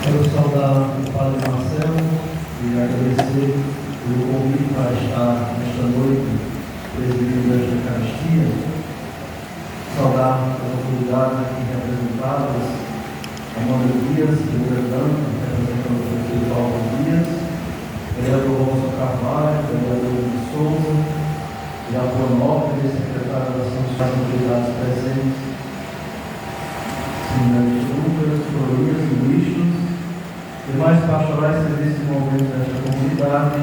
Quero saudar o Padre Marcelo e agradecer pelo convite para estar nesta noite presidindo esta Eucaristia. Saudar as autoridades aqui representadas, Amanda Dias, representando o prefeito Paulo Dias, vereador Rosa Carvalho, vereador de Souza, vereador Nóbrega, secretário da Ação das Autoridades presentes, seminaristas Lucas, Florias, ministros, demais pastorais e serviços envolvidos nesta comunidade,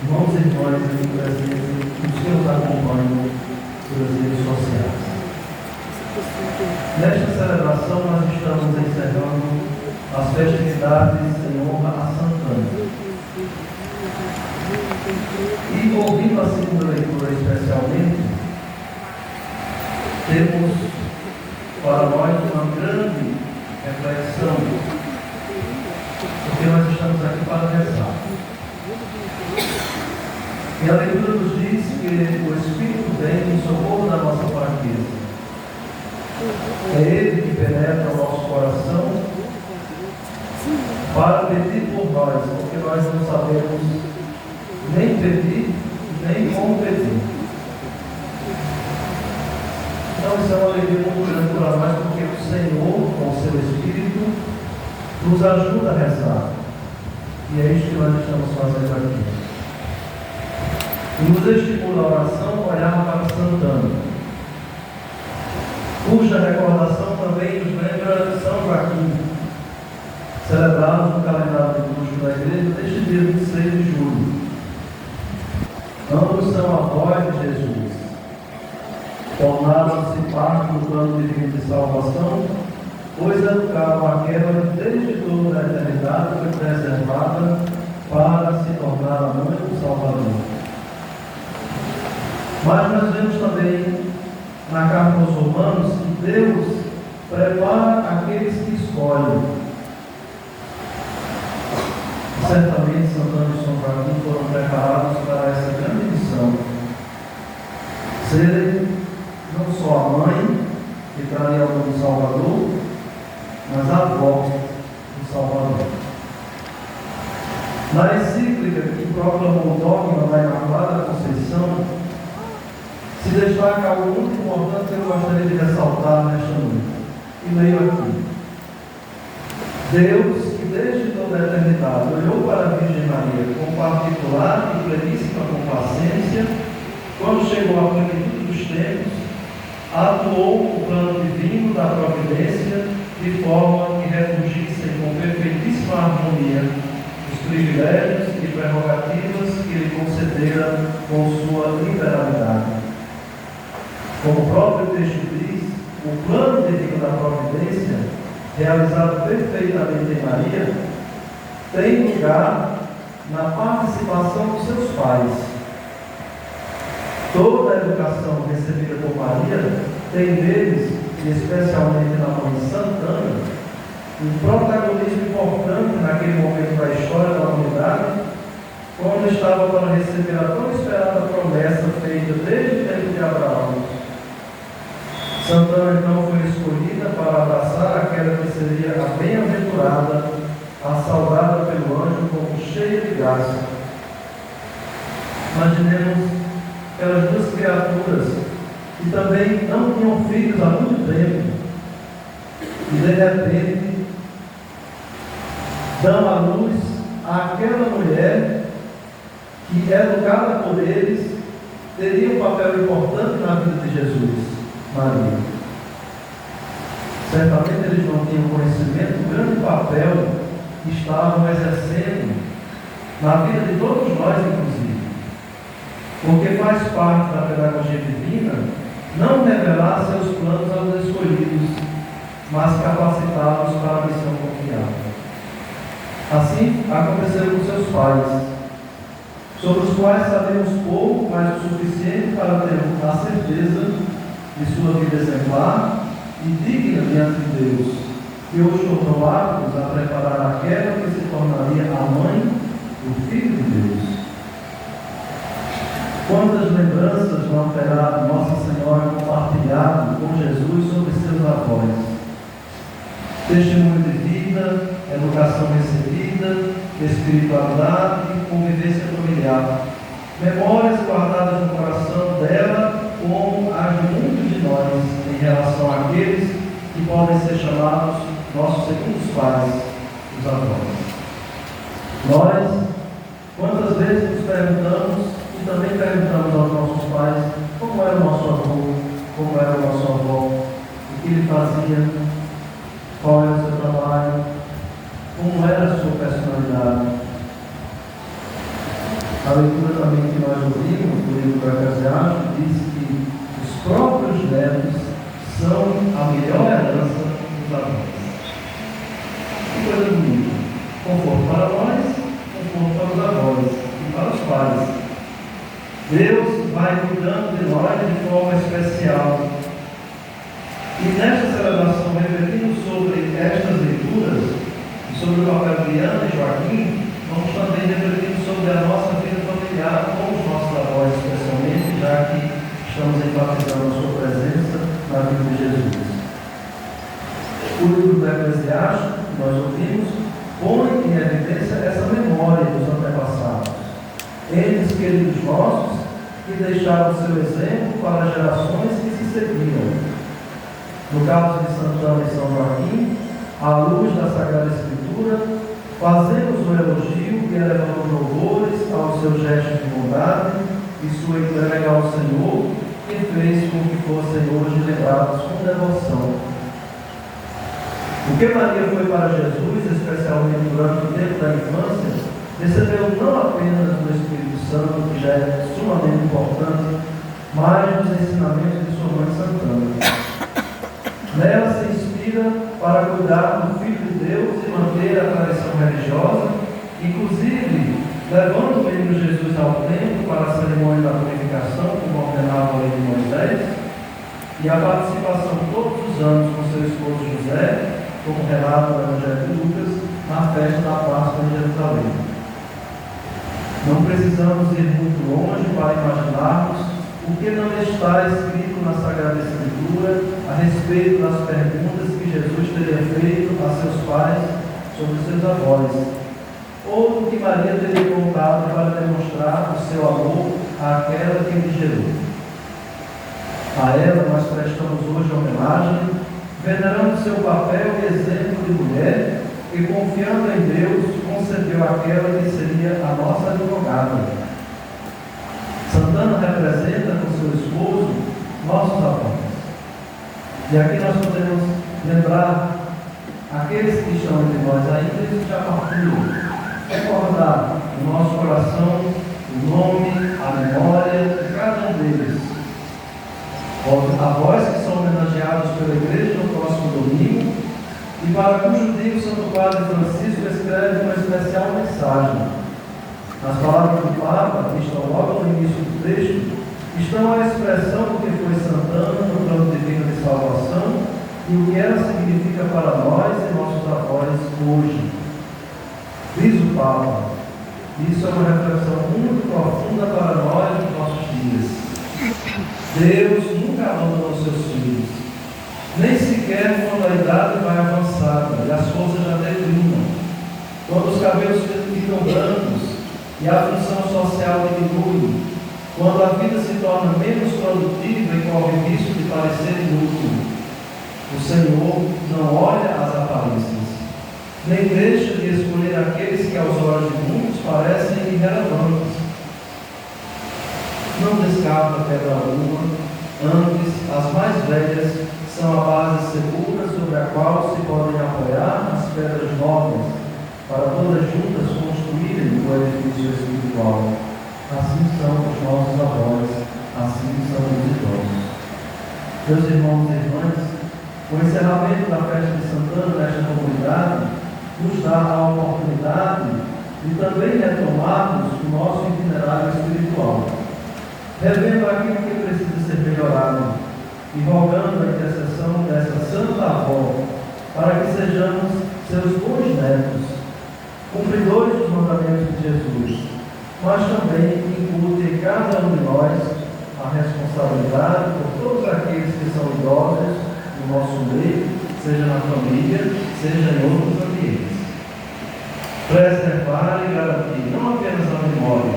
irmãos e irmãs aqui presentes, os que nos acompanham pelas redes sociais. Nesta celebração, nós estamos encerrando as festividades em honra a Santana. E ouvindo a segunda leitura especialmente, temos para nós uma grande reflexão, porque nós estamos aqui para rezar. E a leitura nos diz que o Espírito vem em socorro da nossa fraqueza. É Ele que penetra o nosso coração para pedir por nós, porque nós não sabemos nem pedir, nem como pedir. Então isso é uma alegria muito grande para nós, porque o Senhor, com o seu Espírito, nos ajuda a rezar. E é isso que nós estamos fazendo aqui. E nos estimula a oração a olhar para Santana, cuja recordação também nos lembra de São Joaquim, celebrado no calendário litúrgico da Igreja neste dia 26 de julho. Ambos são avós de Jesus, tornaram-se parte do plano divino de salvação, pois educaram aquela que desde toda a eternidade foi preservada para se tornar a mãe do Salvador. Mas nós vemos também na carta aos Romanos que Deus prepara aqueles que escolhem. Certamente Santana e São Joaquim foram preparados para essa grande missão, serem não só a mãe que traria o nome do Salvador, mas a avó do Salvador. Na encíclica que proclamou o dogma da Imaculada Conceição, se destaca algo muito importante que eu gostaria de ressaltar nesta noite. E leio aqui. Deus, que desde toda a eternidade olhou para a Virgem Maria com particular e pleníssima complacência, quando chegou à plenitude dos tempos, atuou o plano divino da providência de forma que refugissem com perfeitíssima harmonia os privilégios e prerrogativas que lhe concedera com sua liberalidade. Como o próprio texto diz, o plano divino da providência, realizado perfeitamente em Maria, tem lugar na participação dos seus pais. Toda a educação recebida por Maria tem neles, e especialmente na mãe Santana, um protagonismo importante naquele momento da história da humanidade, quando estava para receber a tão esperada promessa feita desde o tempo de Abraão. Santana então foi escolhida para abraçar aquela que seria a bem-aventurada, a saudada pelo anjo como cheia de graça. Imaginemos aquelas duas criaturas que também não tinham filhos há muito tempo e de repente dão à luz àquela mulher que, educada por eles, teria um papel importante na vida de Jesus, Maria. Certamente eles não tinham conhecimento do grande papel que estavam exercendo na vida de todos nós, inclusive. Porque faz parte da pedagogia divina não revelar seus planos aos escolhidos, mas capacitá-los para a missão confiada. Assim aconteceu com seus pais, sobre os quais sabemos pouco, mas o suficiente para ter a certeza de sua vida exemplar e digna diante de Deus, que os tornou aptos a preparar aquela que se tornaria a mãe do Filho de Deus. Quantas lembranças não terá Nossa Senhora compartilhado com Jesus sobre seus avós? Testemunho de vida, educação recebida, espiritualidade e convivência familiar. Memórias guardadas no coração dela, como as de muitos de nós, em relação àqueles que podem ser chamados nossos segundos pais, os avós. Nós, quantas vezes nos perguntamos, e também perguntamos aos nossos pais, como era o nosso avô, como era o nosso avô, o que ele fazia, qual era o seu trabalho, como era a sua personalidade. A leitura também que nós ouvimos do livro do Eclesiastes diz que os próprios netos são a melhor herança dos avós. Que coisa bonita. Conforto para nós, conforto para os avós e para os pais. Deus vai cuidando de nós de forma especial. E nesta celebração, refletindo sobre estas leituras, sobre o papel de Ana e Joaquim, vamos também refletir sobre a nossa vida familiar com os nossos avós, especialmente, já que estamos enfatizando a sua presença na vida de Jesus. O livro do Eclesiastes, que nós ouvimos, põe em evidência essa memória dos antepassados, eles queridos nossos, que deixaram seu exemplo para as gerações que se seguiram. No caso de Santana e São Joaquim, à luz da Sagrada Escritura, fazemos o elogio e elevamos louvores aos seus gestos de bondade e sua entrega ao Senhor, que fez com que fossem hoje lembrados com devoção. O que Maria foi para Jesus, especialmente durante o tempo da infância, recebeu não apenas do Espírito Santo, que já é sumamente importante, mas dos ensinamentos de sua mãe Santana. Nela se inspira para cuidar do Filho de Deus e manter a tradição religiosa, inclusive levando o menino Jesus ao templo para a cerimônia da purificação, como ordenava a lei de Moisés, e a participação todos os anos com seu esposo José, como relata o Evangelho de Lucas, na festa da Páscoa em Jerusalém. Não precisamos ir muito longe para imaginarmos o que não está escrito na Sagrada Escritura a respeito das perguntas que Jesus teria feito a seus pais sobre seus avós, ou do que Maria teria contado para demonstrar o seu amor àquela que lhe gerou. A ela nós prestamos hoje homenagem, venerando seu papel e exemplo de mulher, e confiando em Deus, concebeu aquela que seria a nossa advogada. Santana representa com seu esposo nossos avós. E aqui nós podemos lembrar aqueles que estão entre nós ainda e que já partiram. Recordar no nosso coração o nome, a memória de cada um deles. Avós que são homenageados pela igreja no próximo domingo, e para cujo dia o Santo Padre Francisco escreve uma especial mensagem. As palavras do Papa, que estão logo no início do texto, estão a expressão do que foi Santana no plano divino de salvação e o que ela significa para nós e nossos avós hoje. Diz o Papa, isso é uma reflexão muito profunda para nós nos nossos dias. Deus nunca abandonou seus filhos, nem sequer quando a idade vai avançada e as forças já declinam, quando os cabelos ficam brancos e a função social diminui, quando a vida se torna menos produtiva e corre o risco de parecer inútil. O Senhor não olha as aparências, nem deixa de escolher aqueles que aos olhos de muitos parecem irrelevantes. Não descarta pedra alguma, antes as mais velhas são a base segura sobre a qual se podem apoiar as pedras novas, para todas juntas construírem o edifício espiritual. Assim são os nossos avós, assim são os idosos. Meus irmãos e irmãs, o encerramento da festa de Santana nesta comunidade nos dá a oportunidade de também retomarmos o nosso itinerário espiritual, revendo aquilo que precisa ser melhorado e rogando a intercessão dessa Santa Avó para que sejamos seus bons netos, cumpridores dos mandamentos de Jesus, mas também incute em cada um de nós a responsabilidade por todos aqueles que são idosos no nosso meio, seja na família, seja em outros ambientes. preservar e garantir não apenas a memória,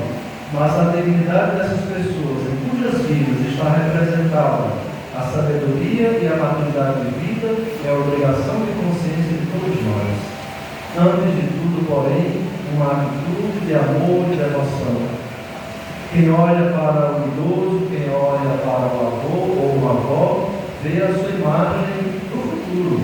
mas a dignidade dessas pessoas, em cujas vidas está representada a sabedoria e a maturidade de vida e a obrigação de consciência de todos nós. Antes de tudo, porém, uma atitude de amor e devoção. Quem olha para o idoso, quem olha para o avô ou a avó, vê a sua imagem do futuro.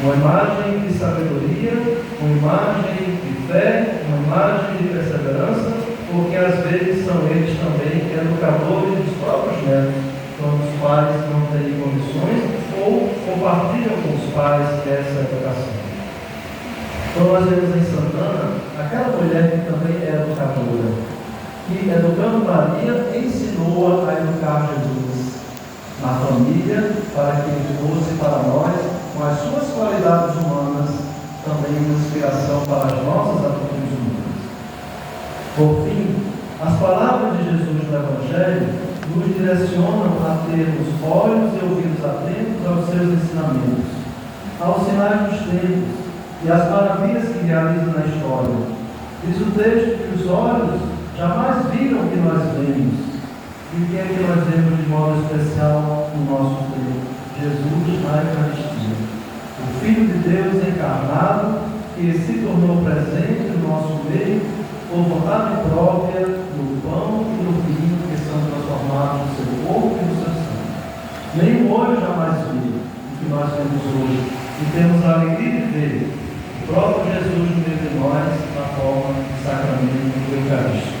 Uma imagem de sabedoria, uma imagem de fé, uma imagem de perseverança, porque às vezes são eles também educadores dos próprios netos, quando os pais não têm condições ou compartilham com os pais essa educação. Então nós vemos em Santana aquela mulher que também é educadora, que educando Maria ensinou-a a educar Jesus na família, para que ele fosse para nós, com as suas qualidades humanas, também uma inspiração para as nossas atitudes humanas. Por fim, as palavras de Jesus no Evangelho nos direcionam a termos olhos e ouvidos atentos aos seus ensinamentos, aos sinais dos tempos e às maravilhas que realiza na história. Diz o texto que os olhos jamais viram o que nós vemos. E o que é que nós vemos de modo especial no nosso Deus? Jesus na Eucaristia. O Filho de Deus encarnado, que se tornou presente no nosso meio, por vontade própria, no pão e no vinho que são transformados no seu corpo e no seu sangue. Nem o olho jamais viu o que nós vemos hoje. E temos a alegria de ver o próprio Jesus no meio de nós, na forma de sacramento do Eucarístico.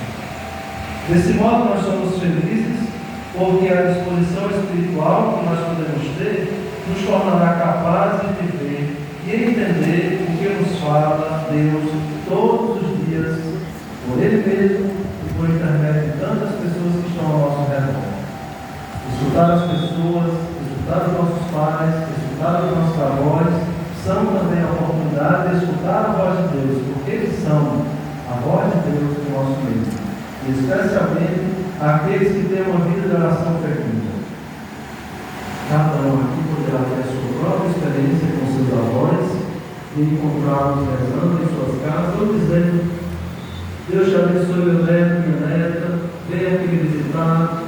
Desse modo, nós somos felizes, porque a disposição espiritual que nós podemos ter nos tornará capazes de ver e entender o que nos fala Deus todos os dias, por Ele mesmo e por intermédio de tantas pessoas que estão ao nosso redor. Escutar as pessoas, escutar os nossos pais, escutar os nossos avós, são também a oportunidade de escutar a voz de Deus, porque eles são a voz de Deus no nosso meio. E especialmente aqueles que têm uma vida de oração fecunda. Cada um aqui poderá ter a sua própria experiência com seus avós e encontrá-los rezando em suas casas ou dizendo: Deus te abençoe, meu neto, minha neta, venha aqui me visitar,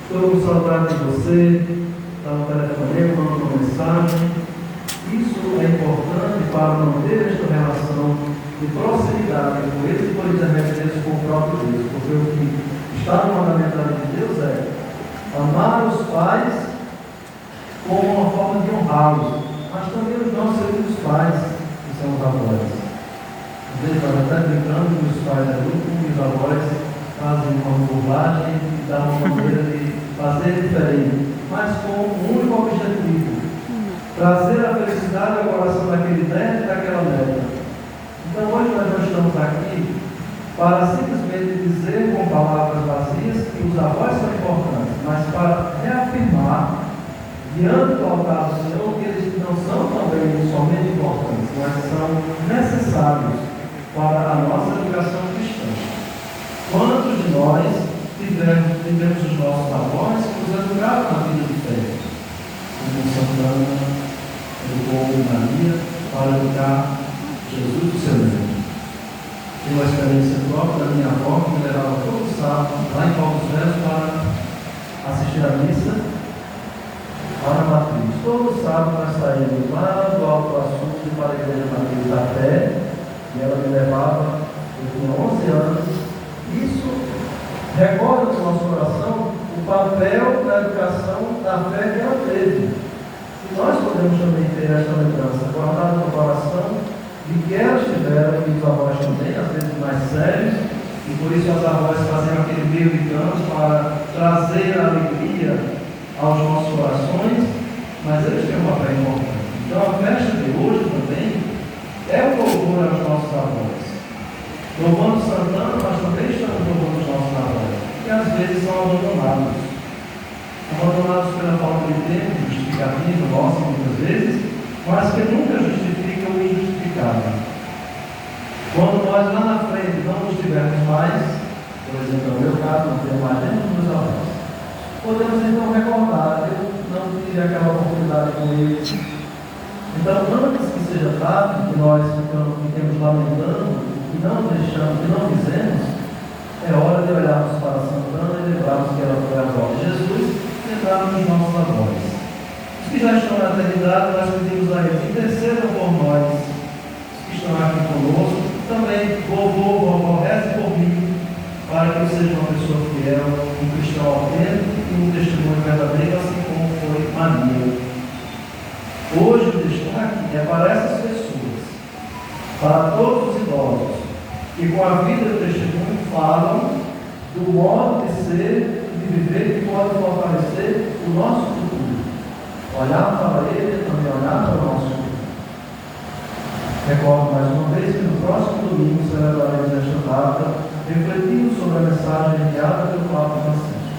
estou com saudade de você, está no telefonema, manda uma mensagem. Isso é importante para manter esta relação de proximidade com eles e por intermédio deles com o próprio Deus, porque o que está no mandamento de Deus é amar os pais como uma forma de honrá-los, mas também os nossos queridos pais, que são os avós. Às vezes nós até brincando que os pais adultos e os avós fazem uma burlagem e dão uma maneira de fazer diferente, mas com um único objetivo: trazer a felicidade ao coração daquele neto e daquela neta. Então hoje nós não estamos aqui para simplesmente dizer com palavras vazias que os avós são importantes, mas para reafirmar diante do altar do Senhor que eles não são também somente importantes, mas são necessários para a nossa educação cristã. Quantos de nós tivemos os nossos avós que nos educaram na vida de fé? Como Santana educou Maria para educar Jesus do seu neto. Tenho uma experiência própria da minha avó que me levava todo sábado lá em Portos Velhos para assistir a missa para a matriz. Todo sábado nós saímos lá do Alto Açude para a igreja matriz a pé, e ela me levava, eu tinha 11 anos. Isso recorda no nosso coração o papel da educação da fé que ela teve. E nós podemos também ter esta lembrança guardada no coração de que elas tiveram, e os avós também, às vezes mais sérios, e por isso as avós faziam aquele meio de canto para trazer a alegria aos nossos corações, mas eles têm um papel importante. Então a festa de hoje também é um louvor aos nossos avós. Louvando Santana, nós também estamos louvando os nossos avós, que às vezes são abandonados. Abandonados pela falta de tempo, justificativo nosso, muitas vezes, mas que nunca justifica o injustificável. Quando nós lá na frente não nos tivermos mais, por exemplo, no meu caso, não tenho mais nem dos meus avós, podemos então recordar: eu não tive aquela oportunidade com eles, Então, antes que seja tarde, que nós fiquemos lamentando, que não deixamos, que não fizemos, é hora de olharmos para Santana e lembrarmos que ela foi a avó de Jesus e lembrarmos dos nossos avós. Os que já estão na eternidade, nós pedimos a eles que intercedam por nós, os que estão aqui conosco, também, vovô, vovó, reze por mim, para que eu seja uma pessoa fiel, um cristão autêntico e um testemunho verdadeiro, assim como foi Maria. Hoje o destaque é para essas pessoas, para todos os idosos, que com a vida e o testemunho falam do modo de ser e de viver que pode fortalecer o nosso futuro. Olhar para ele e também olhar para o nosso futuro. Recordo mais uma vez que no próximo domingo celebraremos esta data, refletindo sobre a mensagem enviada pelo Papa Francisco.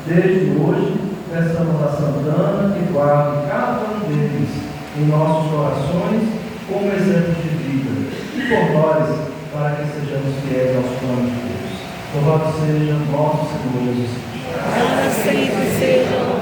Desde hoje, peçamos a Santana que guarde cada um deles em nossos corações como exemplos de vida e por nós, para que sejamos fiéis aos planos de Deus. Louvado seja nosso Senhor Jesus Cristo.